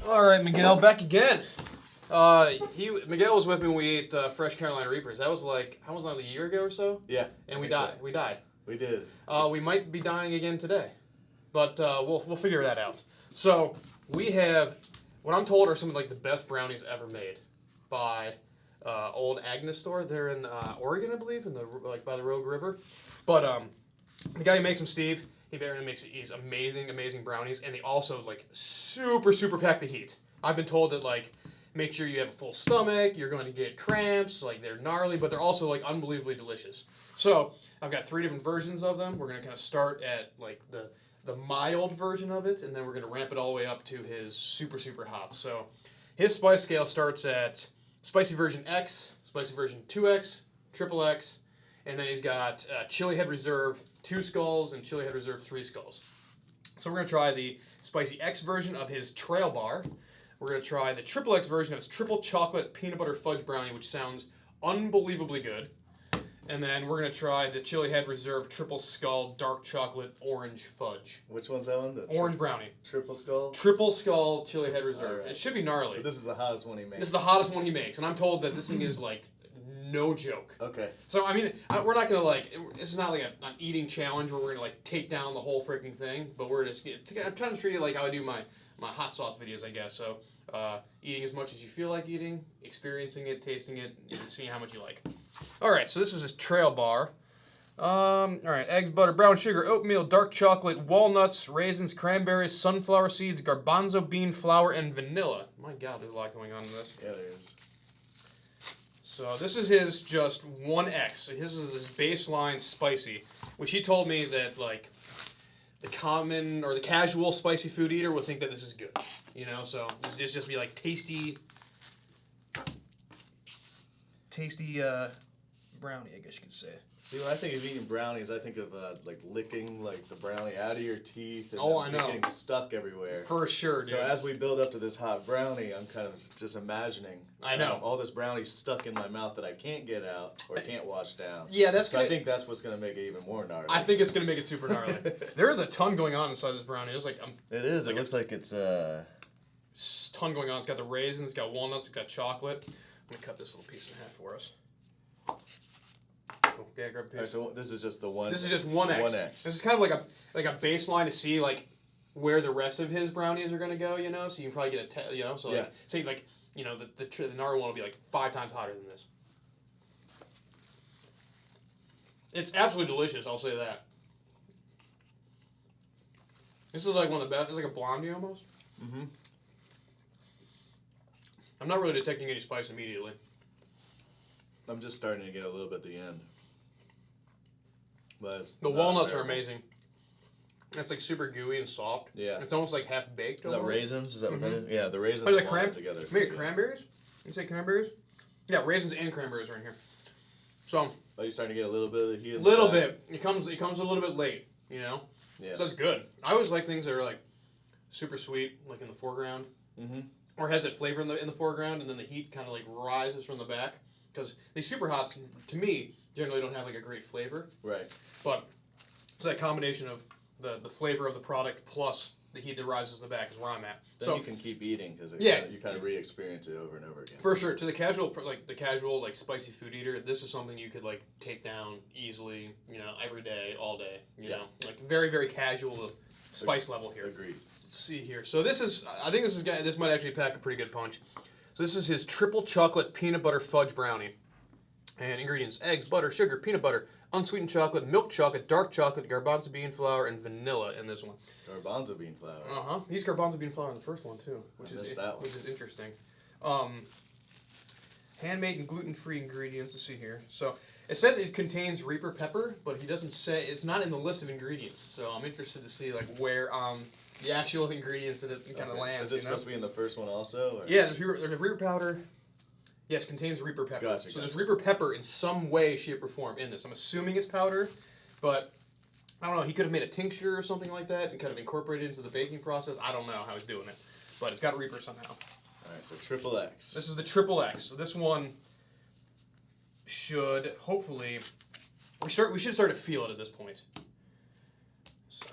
All right, Miguel, back again. Miguel was with me when we ate fresh Carolina Reapers. That was like, how was that, a year ago or so? Yeah. And we died. So. We died. We did. We might be dying again today, but we'll figure that out. So we have what I'm told are some of like the best brownies ever made by Old Agness store. They're in Oregon, I believe, in the by the Rogue River. But the guy who makes them, Steve, he makes these amazing brownies, and they also like super pack the heat. I've been told that like make sure you have a full stomach, you're going to get cramps, like they're gnarly, but they're also like unbelievably delicious. So I've got 3 different versions of them. We're going to kind of start at like the mild version of it, and then we're going to ramp it all the way up to his super hot. So his spice scale starts at spicy version X, spicy version 2X, triple X, and then he's got Chili Head Reserve 2 skulls and Chili Head Reserve 3 skulls. So we're going to try the spicy X version of his Trail Bar. We're going to try the triple X version of his triple chocolate peanut butter fudge brownie, which sounds unbelievably good. And then we're going to try the Chili Head Reserve triple skull dark chocolate orange fudge. Which one's that one? The orange brownie. Triple skull? Triple skull Chili Head Reserve. Right. It should be gnarly. So this is the hottest one he makes. This is the hottest one he makes, and I'm told that this thing is like no joke. Okay. So I mean, we're not gonna like. This is not like an eating challenge where we're gonna like take down the whole freaking thing. But we're just. I'm trying to treat it like how I do my hot sauce videos, I guess. So eating as much as you feel like eating, experiencing it, tasting it, and seeing how much you like. All right. So this is his Trail Bar. All right. Eggs, butter, brown sugar, oatmeal, dark chocolate, walnuts, raisins, cranberries, sunflower seeds, garbanzo bean flour, and vanilla. My God, there's a lot going on in this. Yeah, there is. So this is his just 1X. So this is his baseline spicy, which he told me that like the common or the casual spicy food eater would think that this is good. You know, so this just be like tasty brownie, I guess you could say. See, when I think of eating brownies, I think of like licking like the brownie out of your teeth and I know. getting stuck everywhere. For sure, dude. So as we build up to this hot brownie, I'm kind of just imagining I know. all this brownie stuck in my mouth that I can't get out or can't wash down. Yeah, that's I think that's what's gonna make it even more gnarly. I think it's gonna make it super gnarly. There is a ton going on inside this brownie. It's like it is. It looks like it's ton going on. It's got the raisins, it's got walnuts, it's got chocolate. I'm gonna cut this little piece in half for us. Cool. Yeah, grab a piece. All right, so this is just the one. This is just 1X. 1X. This is kind of like a baseline to see like where the rest of his brownies are gonna go. You know, so you can probably get a so like, say like you know the gnarly one will be like 5 times hotter than this. It's absolutely delicious. I'll say that. This is like one of the best. It's like a blondie almost. Mm-hmm. I'm not really detecting any spice immediately. I'm just starting to get a little bit at the end. But the walnuts are amazing. It's like super gooey and soft. Yeah. It's almost like half baked. The raisins, is that what that is? Yeah, the raisins the together. Maybe cranberries? You say cranberries? Yeah, raisins and cranberries are in here. So. Are you starting to get a little bit of the heat? A little bit. It comes a little bit late, you know? Yeah. So that's good. I always like things that are like super sweet, like in the foreground. Mm-hmm. Or has that flavor in the foreground, and then the heat kind of like rises from the back. Because these super hots, to me, generally don't have like a great flavor. Right. But it's that combination of the flavor of the product plus the heat that rises in the back is where I'm at. Then so you can keep eating because you kind of re-experience it over and over again. For sure. To the casual spicy food eater, this is something you could like take down easily, you know, every day, all day. You know, like very casual spice level here. Agreed. Let's see here. So I think this might actually pack a pretty good punch. So this is his triple chocolate peanut butter fudge brownie. And ingredients: eggs, butter, sugar, peanut butter, unsweetened chocolate, milk chocolate, dark chocolate, garbanzo bean flour, and vanilla in this one. Garbanzo bean flour. Uh-huh. He's garbanzo bean flour in the first one too, which is interesting. Handmade and gluten-free ingredients. Let's see here. So it says it contains Reaper pepper, but he doesn't say, it's not in the list of ingredients. So I'm interested to see like where the actual ingredients that it kind of lands. Is this supposed to be in the first one also? Or? Yeah, there's a Reaper powder. Yes, contains Reaper pepper. Gotcha. There's Reaper pepper in some way, shape, or form in this. I'm assuming it's powder, but I don't know. He could have made a tincture or something like that and kind of incorporated it into the baking process. I don't know how he's doing it, but it's got Reaper somehow. All right, so triple X. This is the triple X. So this one should hopefully we should start to feel it at this point. So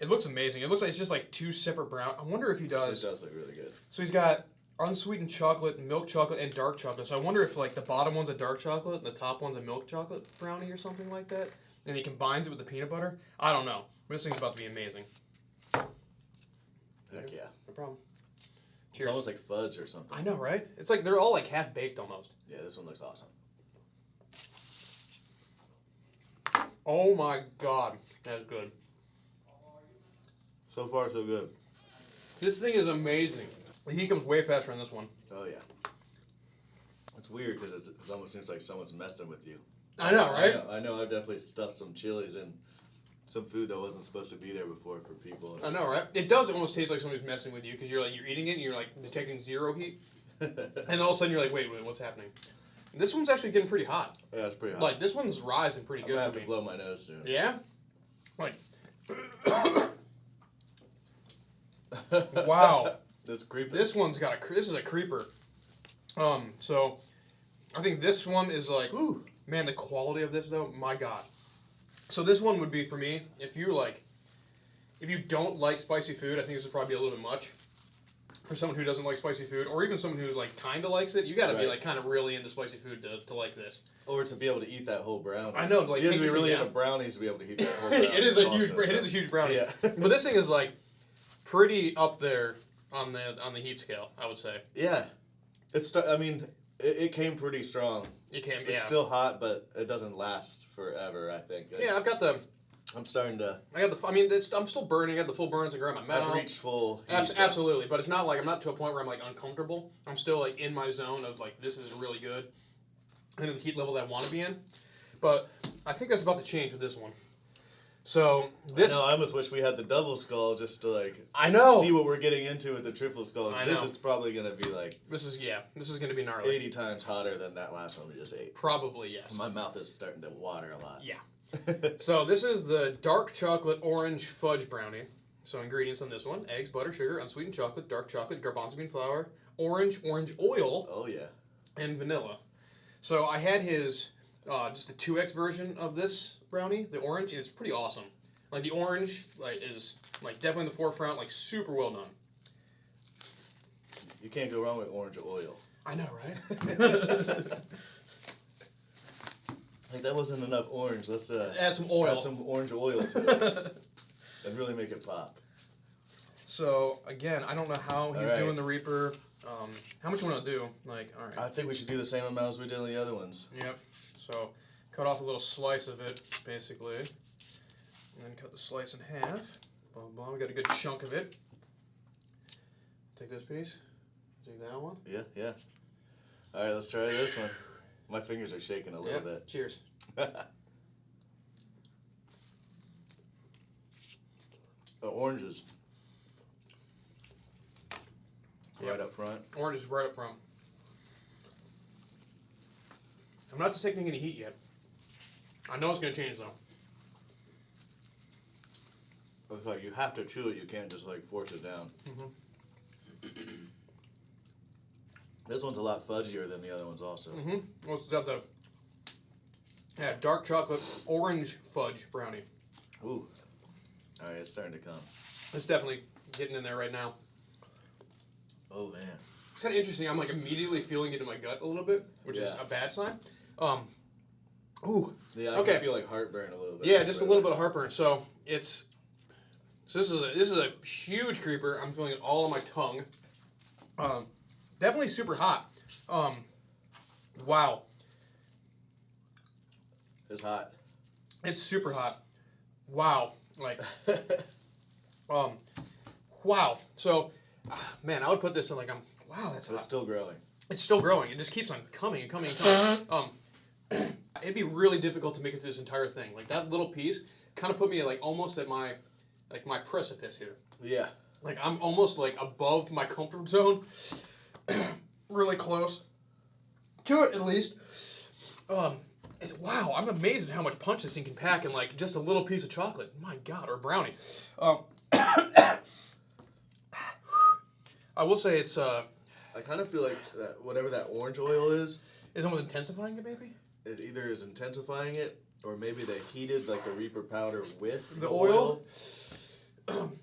It looks amazing. It looks like it's just like 2 separate brown. I wonder if he does. It does look really good. So he's got unsweetened chocolate, milk chocolate, and dark chocolate. So I wonder if like the bottom one's a dark chocolate and the top one's a milk chocolate brownie or something like that. And he combines it with the peanut butter. I don't know. This thing's about to be amazing. Heck yeah. No problem. It's Cheers. almost like fudge or something. I know, right? It's like they're all like half baked almost. Yeah, this one looks awesome. Oh my god, that's good. So far, so good. This thing is amazing. The heat comes way faster on this one. Oh yeah. It's weird because it almost seems like someone's messing with you. I know, right? I know. I've definitely stuffed some chilies in some food that wasn't supposed to be there before for people. I know, right? It does almost taste like somebody's messing with you because you're eating it and you're like detecting 0 heat, and all of a sudden you're like, wait, what's happening? This one's actually getting pretty hot. Yeah, it's pretty hot. Like this one's rising pretty good I'm for gonna have me. to blow my nose soon. Yeah. Like. Wow. That's creepy. This one's got this is a creeper. So I think this one is like, ooh, man, the quality of this though, my god. So this one would be for me, if you don't like spicy food, I think this would probably be a little bit much. For someone who doesn't like spicy food, or even someone who like kind of likes it, you got to be like kind of really into spicy food to like this. Or to be able to eat that whole brownie. I know, like you have to be really down. into brownies to be able to eat that whole brownie. It is a huge brownie. Yeah. But this thing is like pretty up there on the heat scale, I would say. Yeah, I mean, it came pretty strong. It came. It's still hot, but it doesn't last forever. I think. Yeah, I've got the. I'm starting to. I'm still burning. I got the full burns and around my mouth. I've reached full. Absolutely, but it's not like I'm not to a point where I'm like uncomfortable. I'm still like in my zone of like this is really good, and in the heat level that I want to be in. But I think that's about to change with this one. So this. I almost wish we had the double skull just to like. I know. See what we're getting into with the triple skull. I know. It's probably gonna be like. This is gonna be gnarly. 80 times hotter than that last one we just ate. Probably yes. My mouth is starting to water a lot. Yeah. So this is the dark chocolate orange fudge brownie. So ingredients on this one: eggs, butter, sugar, unsweetened chocolate, dark chocolate, garbanzo bean flour, orange oil. Oh yeah. And vanilla. So I had his just the 2X version of this brownie, the orange, and it's pretty awesome. Like the orange is like definitely in the forefront, like super well done. You can't go wrong with orange oil. I know, right? Like that wasn't enough orange. Let's add some oil. Add some orange oil to it and really make it pop. So again, I don't know how he's doing the Reaper. How much you want to do? Like, all right. I think we should do the same amount as we did in the other ones. Yep. So cut off a little slice of it, basically, and then cut the slice in half. Blah blah. We got a good chunk of it. Take this piece. Take that one. Yeah. All right, let's try this one. My fingers are shaking a little bit. Cheers. The oranges. Right up front. Orange is right up front. I'm not detecting any heat yet. I know it's going to change though. It's like you have to chew it. You can't just like force it down. This one's a lot fudgier than the other ones also. Well, it's got the dark chocolate orange fudge brownie. Ooh. All right, it's starting to come. It's definitely getting in there right now. Oh man. It's kind of interesting. I'm like immediately feeling it in my gut a little bit, which is a bad sign. Ooh. Yeah, I can feel like heartburn a little bit. Yeah, just a little bit of heartburn. So this is a huge creeper. I'm feeling it all on my tongue. Definitely super hot. Wow. It's hot. It's super hot. Wow. Like, wow. So, man, I would put this in like wow, that's hot. It's still growing. It's still growing. It just keeps on coming and coming and coming. It'd be really difficult to make it through this entire thing. Like that little piece kind of put me like almost at my precipice here. Yeah. Like I'm almost like above my comfort zone. Really close to it at least. Wow, I'm amazed at how much punch this thing can pack in like just a little piece of chocolate. My God, or brownie. I will say it's I kind of feel like that whatever that orange oil is almost intensifying it maybe. It either is intensifying it or maybe they heated like the Reaper powder with The oil?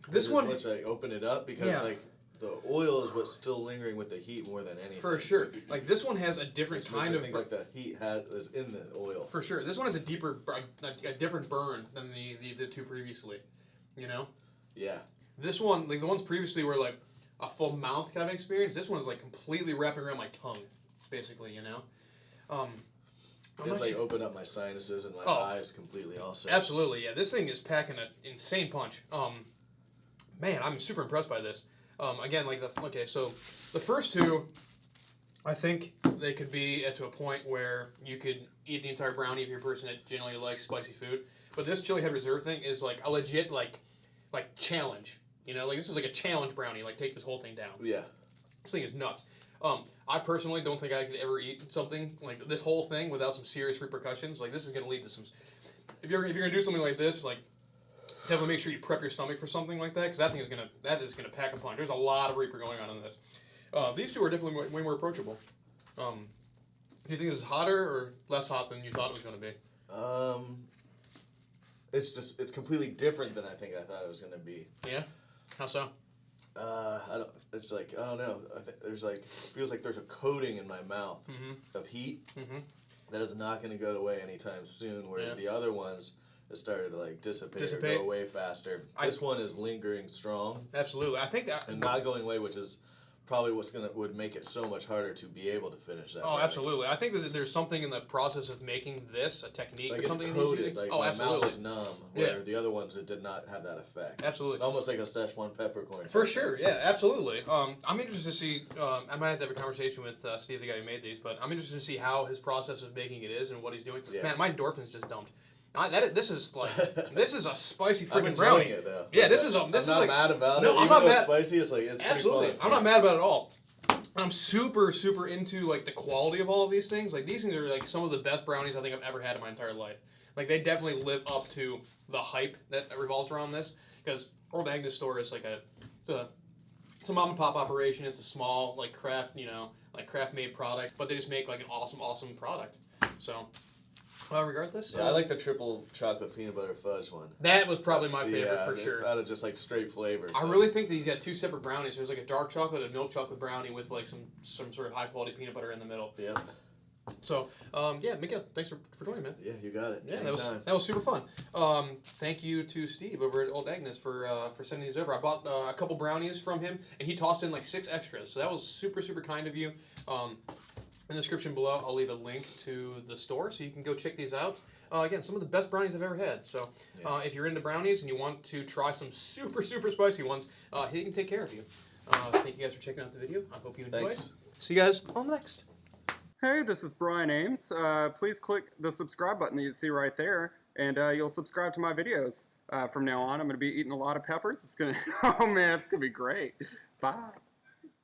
This one, once I open it up, because Yeah. like the oil is what's still lingering with the heat more than anything. for sure. Like this one has a different Which makes kind me of. think like the heat is in the oil. For sure, this one has a deeper, a different burn than the two previously. You know. Yeah. This one, like the ones previously, were like a full mouth kind of experience. This one's like completely wrapping around my tongue, basically. You know. It's like open up my sinuses and my eyes completely also. Absolutely, yeah. This thing is packing an insane punch. Man, I'm super impressed by this. Again, like so the first two, I think they could be to a point where you could eat the entire brownie if you're a person that generally likes spicy food. But this chili head reserve thing is like a legit like challenge. You know, like this is like a challenge brownie. Like take this whole thing down. Yeah. This thing is nuts. I personally don't think I could ever eat something like this whole thing without some serious repercussions. Like this is going to lead to some. If you're going to do something like this, like definitely make sure you prep your stomach for something like that, because that is gonna pack a punch. There's a lot of Reaper going on in this. These two are definitely way more approachable. Do you think this is hotter or less hot than you thought it was going to be? It's completely different than I thought it was gonna be. Yeah. How so? I don't know. There's like feels like there's a coating in my mouth of heat that is not going to go away anytime soon. Whereas the other ones, it started to like dissipate. Or go away faster. This one is lingering strong. Absolutely, I think that and not going away, which is probably would make it so much harder to be able to finish that. Oh, absolutely. I think that there's something in the process of making this a technique like or something. It's coated. Like my absolutely. mouth is numb, where the other ones it did not have that effect. Absolutely. Almost like a Szechuan peppercorn. For sure, yeah, absolutely. I'm interested to see. I might have to have a conversation with Steve, the guy who made these, but I'm interested to see how his process of making it is and what he's doing. Yeah. Man, my endorphins just dumped. This is a spicy freaking I'm brownie. enjoying it though. Yeah, this is I'm not like, mad about no, it. I'm Even not though mad. It's spicy. It's like it's Absolutely, pretty fun. I'm not mad about it at all. I'm super into like the quality of all of these things. Like these things are like some of the best brownies I think I've ever had in my entire life. Like they definitely live up to the hype that revolves around this. Because Old Agness store is like it's a mom and pop operation. It's a small like craft craft made product, but they just make like an awesome product. So regardless, I like the triple chocolate peanut butter fudge one. That was probably my favorite for sure. Out of just like straight flavors. I really think that he's got two separate brownies. There's like a dark chocolate and a milk chocolate brownie with like some sort of high quality peanut butter in the middle. Yeah. So Miguel, thanks for joining, man. Yeah, you got it. Yeah, that was super fun. Thank you to Steve over at Old Agness for sending these over. I bought a couple brownies from him, and he tossed in like 6 extras. So that was super kind of you. In the description below, I'll leave a link to the store so you can go check these out. Again, some of the best brownies I've ever had. So if you're into brownies and you want to try some super spicy ones, he can take care of you. Thank you guys for checking out the video. I hope you enjoyed. Thanks. See you guys on the next. Hey, this is Brian Ames. Please click the subscribe button that you see right there, and you'll subscribe to my videos. From now on, I'm going to be eating a lot of peppers. It's going to, oh man, it's going to be great. Bye.